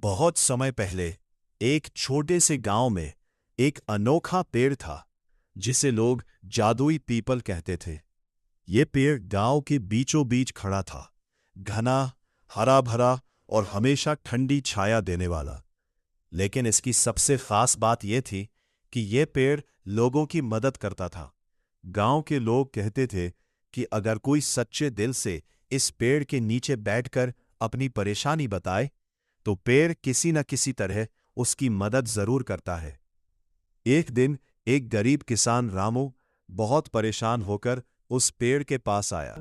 बहुत समय पहले एक छोटे से गांव में एक अनोखा पेड़ था जिसे लोग जादुई पीपल कहते थे। ये पेड़ गांव के बीचों बीच खड़ा था, घना, हरा भरा और हमेशा ठंडी छाया देने वाला। लेकिन इसकी सबसे खास बात यह थी कि यह पेड़ लोगों की मदद करता था। गांव के लोग कहते थे कि अगर कोई सच्चे दिल से इस पेड़ के नीचे बैठकर अपनी परेशानी बताए तो पेड़ किसी न किसी तरह उसकी मदद जरूर करता है। एक दिन एक गरीब किसान रामू बहुत परेशान होकर उस पेड़ के पास आया।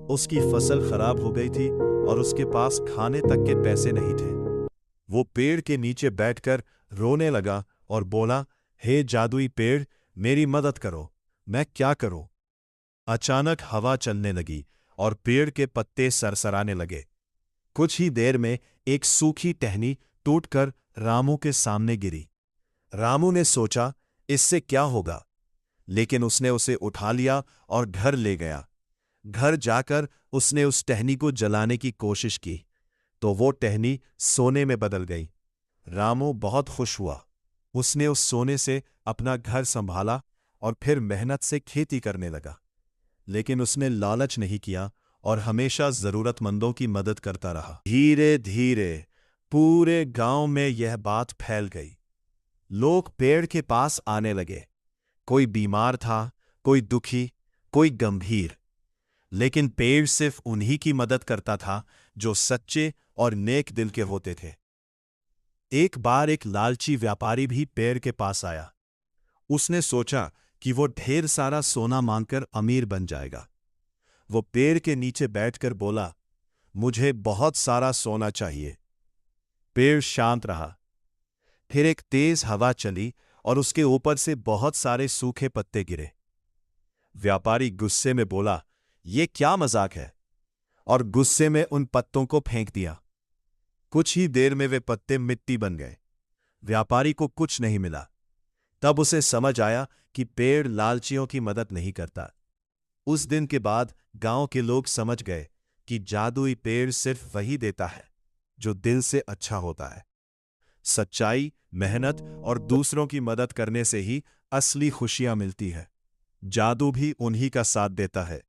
उसकी फसल खराब हो गई थी और उसके पास खाने तक के पैसे नहीं थे। वो पेड़ के नीचे बैठकर रोने लगा और बोला, हे जादुई पेड़, मेरी मदद करो, मैं क्या करूं? अचानक हवा चलने लगी और पेड़ के पत्ते सरसराने लगे। कुछ ही देर में एक सूखी टहनी टूटकर रामू के सामने गिरी। रामू ने सोचा, इससे क्या होगा, लेकिन उसने उसे उठा लिया और घर ले गया। घर जाकर उसने उस टहनी को जलाने की कोशिश की तो वो टहनी सोने में बदल गई। रामू बहुत खुश हुआ। उसने उस सोने से अपना घर संभाला और फिर मेहनत से खेती करने लगा। लेकिन उसने लालच नहीं किया और हमेशा जरूरतमंदों की मदद करता रहा। धीरे धीरे पूरे गांव में यह बात फैल गई। लोग पेड़ के पास आने लगे। कोई बीमार था, कोई दुखी, कोई गंभीर। लेकिन पेड़ सिर्फ उन्हीं की मदद करता था जो सच्चे और नेक दिल के होते थे। एक बार एक लालची व्यापारी भी पेड़ के पास आया। उसने सोचा कि वो ढेर सारा सोना मांगकर अमीर बन जाएगा। वो पेड़ के नीचे बैठकर बोला, मुझे बहुत सारा सोना चाहिए। पेड़ शांत रहा। फिर एक तेज हवा चली और उसके ऊपर से बहुत सारे सूखे पत्ते गिरे। व्यापारी गुस्से में बोला, ये क्या मजाक है, और गुस्से में उन पत्तों को फेंक दिया। कुछ ही देर में वे पत्ते मिट्टी बन गए। व्यापारी को कुछ नहीं मिला। तब उसे समझ आया कि पेड़ लालचियों की मदद नहीं करता। उस दिन के बाद गांव के लोग समझ गए कि जादुई पेड़ सिर्फ वही देता है जो दिल से अच्छा होता है। सच्चाई, मेहनत और दूसरों की मदद करने से ही असली खुशियां मिलती है। जादू भी उन्हीं का साथ देता है